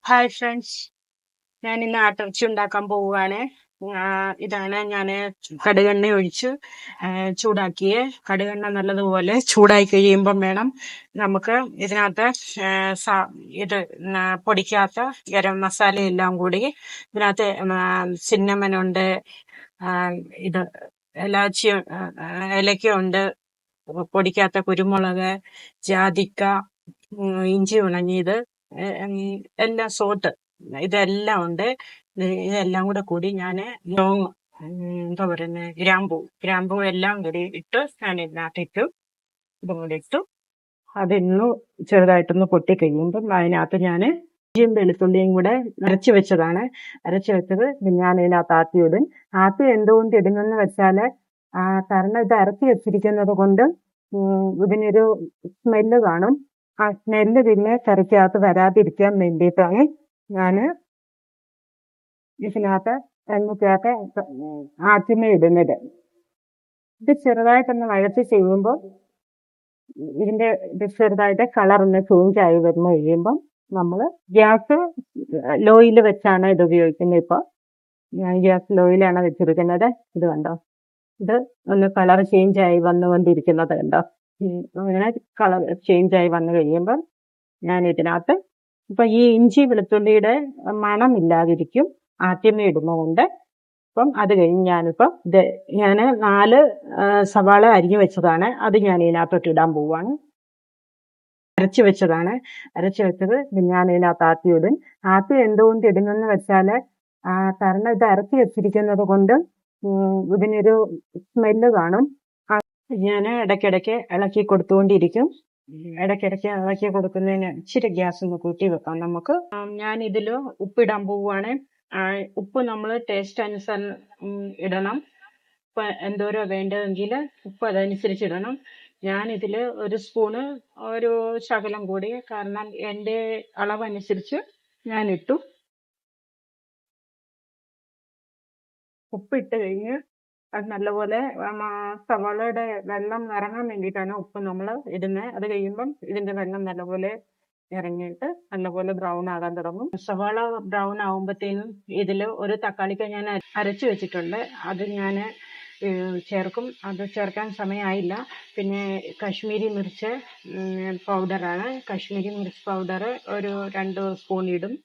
Hi friends, ഞാൻ ഇന്ന് ആട്ടിറച്ചി ഉണ്ടാക്കാൻ പോവുകയാണ്. ഇതാണ് ഞാൻ കടുകെണ്ണ ഒഴിച്ച് ചൂടാക്കിയ കടുകെണ്ണ നല്ലതുപോലെ ചൂടായി കഴിയുമ്പം വേണം നമുക്ക് ഇതിനകത്ത് ഇത് പൊടിക്കാത്ത ഗരം മസാല എല്ലാം കൂടി ഇതിനകത്ത് സിന്നമനുണ്ട്, ഇത് ഇലാച്ചി, ഏലക്കയുണ്ട്, പൊടിക്കാത്ത കുരുമുളക്, ജാതിക്ക, ഇഞ്ചി ഉണങ്ങിയത്, എല്ലാം സോട്ട് ഇതെല്ലാം ഉണ്ട്. ഇതെല്ലാം കൂടെ കൂടി ഞാൻ ലോങ്, എന്താ പറയുന്നത്, ഗ്രാമ്പൂ എല്ലാം കൂടി ഇട്ട് ഞാൻ ഇതിനകത്തിട്ടു. ഇതും കൂടി ഇട്ടു. അതിന്ന് ചെറുതായിട്ടൊന്ന് പൊട്ടി കഴിയുമ്പം അതിനകത്ത് ഞാൻ ഇഞ്ചിയും വെളുത്തുള്ളിയും കൂടെ അരച്ചു വെച്ചത് ഞാൻ ഇതിനകത്ത് ആദ്യം ഇടും. ആദ്യം എന്തുകൊണ്ട് ഇടുന്നെന്ന് വെച്ചാൽ, കാരണം ഇത് അരച്ചു വെച്ചിരിക്കുന്നത് കൊണ്ട് ഇതിനൊരു സ്മെല്ല് കാണും. ആ സ്മെല്ല് പിന്നെ കറിക്കകത്ത് വരാതിരിക്കാൻ വേണ്ടിയിട്ടാണ് ഞാൻ ഇതിനകത്ത് എണ്ണയ്ക്കകത്ത് ആദ്യമേ ഇടുന്നത്. ഇത് ചെറുതായിട്ടൊന്ന് വഴറ്റി ചെയ്യുമ്പോൾ ഇതിന്റെ ഇത് ചെറുതായിട്ട് കളറൊന്ന് ചേഞ്ച് ആയി വരുന്ന കഴിയുമ്പം നമ്മൾ ഗ്യാസ് ലോയിൽ വെച്ചാണ് ഇത് ഉപയോഗിക്കുന്നത്. ഇപ്പോൾ ഞാൻ ഗ്യാസ് ലോയിലാണ് വെച്ചിരിക്കുന്നത്. ഇത് കണ്ടോ, ഇത് ഒന്ന് കളർ ചേഞ്ച് ആയി വന്നുകൊണ്ടിരിക്കുന്നത് കണ്ടോ. അങ്ങനെ കളർ ചേഞ്ച് ആയി വന്നു കഴിയുമ്പം ഞാൻ ഇതിനകത്ത് ഇപ്പൊ ഈ ഇഞ്ചി വെളുത്തുള്ളിയുടെ മണമില്ലാതിരിക്കും ആദ്യമേ ഇടുന്നതുകൊണ്ട്. അപ്പം അത് കഴിഞ്ഞ് ഞാനിപ്പം ഞാൻ 4 സവാള അരിഞ്ഞു വെച്ചതാണ്, അത് ഞാൻ ഇതിനകത്തോട്ട് ഇടാൻ പോവാണ്. അരച്ചു വെച്ചത് ഞാൻ ഇതിനകത്ത് ആദ്യം ഇടും. ആദ്യം എന്തുകൊണ്ട് ഇടുന്നെന്ന് വെച്ചാൽ, കാരണം ഇത് അരച്ചു വെച്ചിരിക്കുന്നത് കൊണ്ട് ഇതിനൊരു സ്മെല്ല് കാണും. ഞാൻ ഇടയ്ക്കിടയ്ക്ക് ഇളക്കി കൊടുത്തുകൊണ്ടിരിക്കും. ഇടയ്ക്കിടയ്ക്ക് ഇളക്കി കൊടുക്കുന്നതിന് ഇച്ചിരി ഗ്യാസ് ഒന്ന് കൂട്ടി വെക്കാം നമുക്ക്. ഞാൻ ഇതിൽ ഉപ്പിടാൻ പോവുകയാണ്. ഉപ്പ് നമ്മൾ ടേസ്റ്റ് അനുസരണം ഇടണം. ഉപ്പ് എന്തോരോ വേണ്ടതെങ്കിൽ ഉപ്പ് അതനുസരിച്ച് ഇടണം. ഞാനിതിൽ ഒരു സ്പൂണ്, ഒരു ശകലം കൂടി, കാരണം എൻ്റെ അളവനുസരിച്ച് ഞാൻ ഇട്ടു. ഉപ്പിട്ട് കഴിഞ്ഞ് അത് നല്ലപോലെ സവാളയുടെ വെള്ളം ഇറങ്ങാൻ വേണ്ടിയിട്ടാണ് ഉപ്പ് നമ്മൾ ഇടുന്നത്. അത് കഴിയുമ്പം ഇതിൻ്റെ വെള്ളം നല്ലപോലെ ഇറങ്ങിയിട്ട് നല്ലപോലെ ബ്രൗൺ ആകാൻ തുടങ്ങും. സവാള ബ്രൗൺ ആകുമ്പോഴത്തേനും ഇതിൽ ഒരു തക്കാളിക്ക ഞാൻ അരച്ചു വെച്ചിട്ടുണ്ട്, അത് ഞാൻ ചേർക്കും. അത് ചേർക്കാൻ സമയമായില്ല. പിന്നെ കാശ്മീരി മിർച്ച് പൗഡറാണ്. കാശ്മീരി മിർച്ച് പൗഡർ ഒരു 2 സ്പൂൺ ഇടും,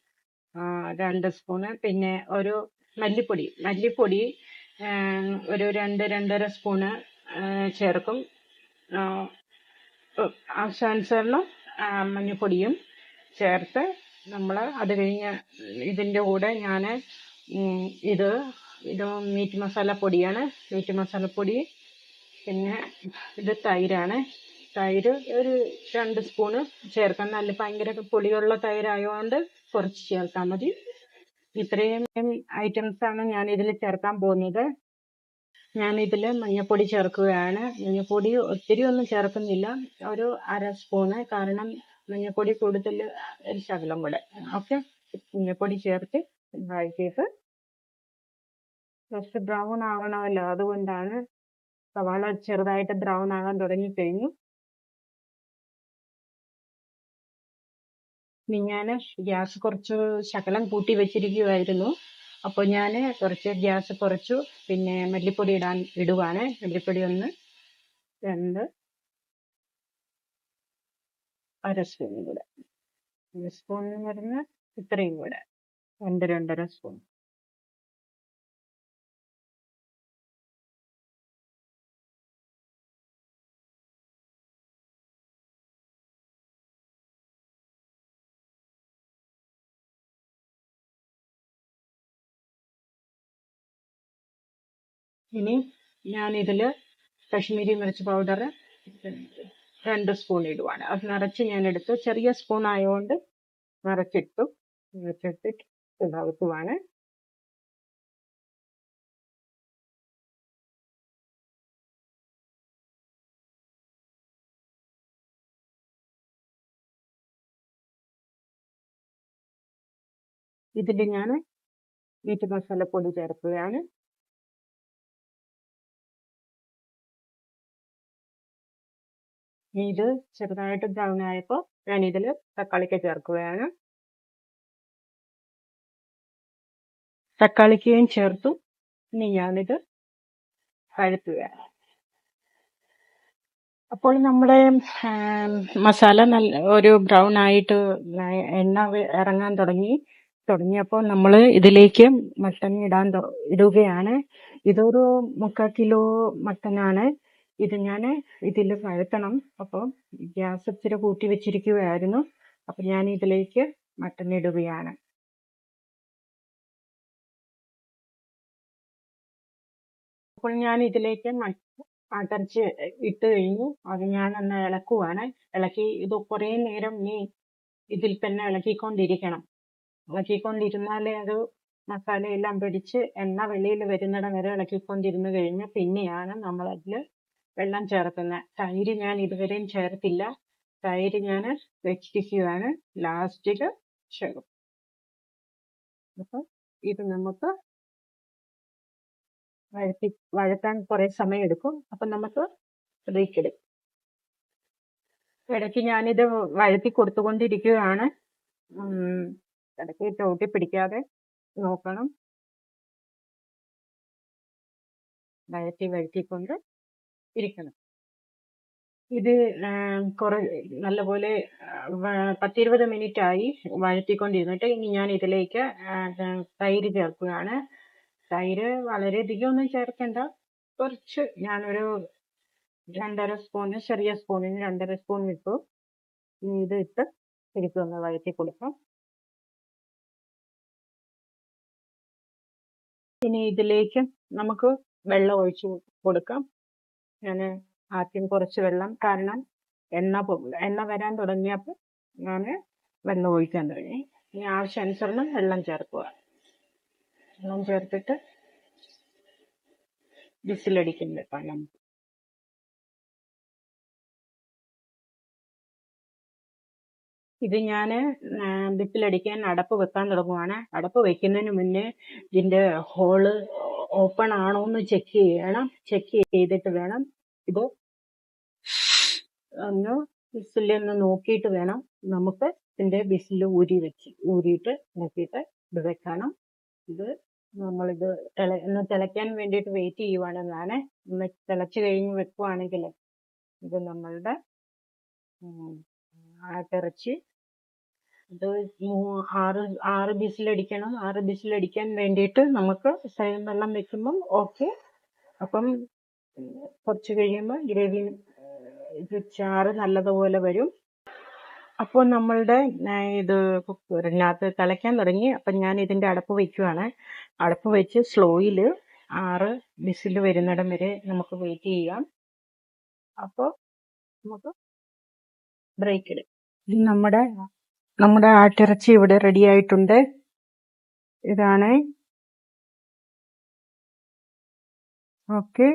2 സ്പൂണ്. പിന്നെ ഒരു മല്ലിപ്പൊടി ഒരു 2-2.5 സ്പൂണ് ചേർക്കും. ആവശ്യാനുസരണം മഞ്ഞൾപ്പൊടിയും ചേർത്ത് നമ്മൾ അത് കഴിഞ്ഞ് ഇതിൻ്റെ കൂടെ ഞാൻ ഇത് മീറ്റ് മസാലപ്പൊടിയാണ്. മീറ്റ് മസാലപ്പൊടി, പിന്നെ ഇത് തൈരാണ്. തൈര് ഒരു 2 സ്പൂണ് ചേർക്കാം. നല്ല ഭയങ്കര പുളിയുള്ള തൈരായതുകൊണ്ട് കുറച്ച് ചേർത്താൽ മതി. ഇത്രയും ഐറ്റംസാണ് ഞാൻ ഇതിൽ ചേർക്കാൻ പോകുന്നത്. ഞാനിതിൽ മഞ്ഞൾപ്പൊടി ചേർക്കുകയാണ്. മഞ്ഞൾപ്പൊടി ഒത്തിരി ഒന്നും ചേർക്കുന്നില്ല, ഒരു 1/2 സ്പൂണ്. കാരണം മഞ്ഞൾപ്പൊടി കൂടുതൽ ഒരു ശകലം കൂടെ. ഓക്കെ, മഞ്ഞൾപ്പൊടി ചേർത്ത് വഴറ്റിയിട്ട് ജസ്റ്റ് ബ്രൗൺ ആവണമല്ലോ, അതുകൊണ്ടാണ്. സവാള ചെറുതായിട്ട് ബ്രൗൺ ആകാൻ തുടങ്ങിക്കഴിഞ്ഞു. ഞാൻ ഗ്യാസ് കുറച്ച് ശകലം കൂട്ടി വെച്ചിരിക്കുമായിരുന്നു. അപ്പോൾ ഞാൻ കുറച്ച് ഗ്യാസ് കുറച്ചു. പിന്നെ മല്ലിപ്പൊടി ഇടുവാണ്. മല്ലിപ്പൊടി 1-2 1/2 സ്പൂണും കൂടെ. 1 സ്പൂൺ എന്ന് പറഞ്ഞാൽ ഇത്രയും കൂടെ, 2-2.5 സ്പൂൺ. ഇനി ഞാനിതിൽ കാശ്മീരി മിർച്ച് പൗഡർ 2 സ്പൂൺ ഇടുവാണ്. അത് നിറച്ച് ഞാൻ എടുത്തു. ചെറിയ സ്പൂൺ ആയതുകൊണ്ട് നിറച്ചിട്ടിട്ട് ഇതാക്കുവാണ്. ഇതിൽ ഞാൻ മീറ്റ് മസാലപ്പൊടി ചേർക്കുകയാണ്. ഇത് ചെറുതായിട്ട് ബ്രൗൺ ആയപ്പോൾ ഞാൻ ഇതിൽ തക്കാളിക്ക ചേർക്കുകയാണ്. തക്കാളിക്കയും ചേർത്തു. ഇനി ഞാനിത് വഴറ്റുകയാണ്. അപ്പോൾ നമ്മുടെ മസാല നല്ല ഒരു ബ്രൗൺ ആയിട്ട് എണ്ണ ഇറങ്ങാൻ തുടങ്ങിയപ്പോൾ നമ്മൾ ഇതിലേക്ക് മട്ടൻ ഇടുകയാണ്. ഇതൊരു 3/4 കിലോ മട്ടനാണ്. ഇത് ഞാൻ ഇതിൽ വഴറ്റണം. അപ്പോൾ ഗ്യാസ് ഇച്ചിരി കൂട്ടി വെച്ചിരിക്കുകയായിരുന്നു. അപ്പം ഞാൻ ഇതിലേക്ക് മട്ടൻ ഇടുകയാണ്. അപ്പോൾ ഞാൻ ഇതിലേക്ക് ആട്ടിറച്ചി ഇട്ട് കഴിഞ്ഞു. അത് ഞാനൊന്ന് ഇളക്കുവാണ്. ഇത് കുറേ നേരം ഇതിൽ തന്നെ ഇളക്കിക്കൊണ്ടിരുന്നാലേ അത് മസാലയെല്ലാം പിടിച്ച് എണ്ണ വെളിയിൽ വരുന്നിടം വരെ ഇളക്കിക്കൊണ്ടിരുന്ന് കഴിഞ്ഞ് പിന്നെയാണ് നമ്മളതിൽ വെള്ളം ചേർക്കുന്നത്. തൈര് ഞാൻ ഇതുവരെയും ചേർത്തില്ല. തൈര് ഞാൻ വെച്ചിരിക്കുകയാണ്, ലാസ്റ്റിൽ ചേർക്കും. അപ്പം ഇത് നമുക്ക് വഴറ്റാൻ കുറേ സമയം എടുക്കും. അപ്പം നമുക്ക് ബ്രേക്ക് എടുക്കും. ഇടയ്ക്ക് ഞാനിത് വഴറ്റി കൊടുത്തുകൊണ്ടിരിക്കുകയാണ്. ഇടയ്ക്ക് ചവിട്ടി പിടിക്കാതെ നോക്കണം. വഴറ്റിക്കൊണ്ട് ഇരിക്കണം. ഇത് നല്ലപോലെ 10-20 മിനിറ്റ് ആയി വഴറ്റിക്കൊണ്ടിരുന്നിട്ട്. ഇനി ഞാൻ ഇതിലേക്ക് തൈര് ചേർക്കുകയാണ്. തൈര് വളരെയധികം ഒന്നും ചേർക്കണ്ട, കുറച്ച്. ഞാനൊരു 2.5 സ്പൂണ്, ചെറിയ സ്പൂണിന് 2.5 സ്പൂൺ ഇട്ടു. ഇനി ഇത് ഇട്ട് ശരിക്കും ഒന്ന് വഴറ്റി കൊടുക്കാം. ഇനി ഇതിലേക്ക് നമുക്ക് വെള്ളം ഒഴിച്ച് കൊടുക്കാം. ഞാൻ ആദ്യം കുറച്ച് വെള്ളം, കാരണം എണ്ണ വരാൻ തുടങ്ങിയപ്പോൾ ഞാൻ വെള്ളം ഒഴിക്കാൻ തുടങ്ങി. ഇനി ആവശ്യാനുസരണം വെള്ളം ചേർക്കുക. വെള്ളം ചേർത്തിട്ട് വിസിലടിക്കുന്നുണ്ട്. ഇത് ഞാൻ വിസിലടിക്കാൻ അടപ്പ് വെക്കാൻ തുടങ്ങുവാണ്. അടപ്പ് വെക്കുന്നതിന് മുന്നേ ഇതിൻ്റെ ഹോള് ഓപ്പൺ ആണോ എന്ന് ചെക്ക് ചെയ്യണം. ചെക്ക് ചെയ്തിട്ട് വേണം ഇത് ഒന്ന് വിസിലൊന്ന് നോക്കിയിട്ട് വേണം നമുക്ക് ഇതിൻ്റെ വിസിൽ ഊരിയിട്ട് നോക്കിയിട്ട് ഇത് വെക്കണം. ഇത് നമ്മളിത് ഒന്ന് തിളയ്ക്കാൻ വേണ്ടിയിട്ട് വെയിറ്റ് ചെയ്യുവാണ്. ഞാൻ ഒന്ന് തിളച്ച് കഴിഞ്ഞ് വെക്കുവാണെങ്കിൽ ഇത് നമ്മളുടെ ആട്ടിറച്ചി ഇത് 6 വിസിലടിക്കണം. 6 വിസിലടിക്കാൻ വേണ്ടിയിട്ട് നമുക്ക് സ്വയം വെള്ളം വെക്കുമ്പം ഓക്കെ. അപ്പം കുറച്ച് കഴിയുമ്പോൾ ഗ്രേവി ചാറ് നല്ലതുപോലെ വരും. അപ്പോൾ നമ്മളുടെ ഇത് കുക്കറിനകത്ത് തിളയ്ക്കാൻ തുടങ്ങി. അപ്പം ഞാൻ ഇതിൻ്റെ അടപ്പ് വയ്ക്കുവാണ്. അടപ്പ് വെച്ച് സ്ലോയിൽ 6 വിസിൽ വരുന്നിടം വരെ നമുക്ക് വെയിറ്റ് ചെയ്യാം. അപ്പോൾ നമുക്ക് ബ്രേക്ക് ഇടും. ഇത് നമ്മുടെ ആട്ടിറച്ചി ഇവിടെ റെഡി ആയിട്ടുണ്ട്. ഇതാണ്. ഓക്കെ.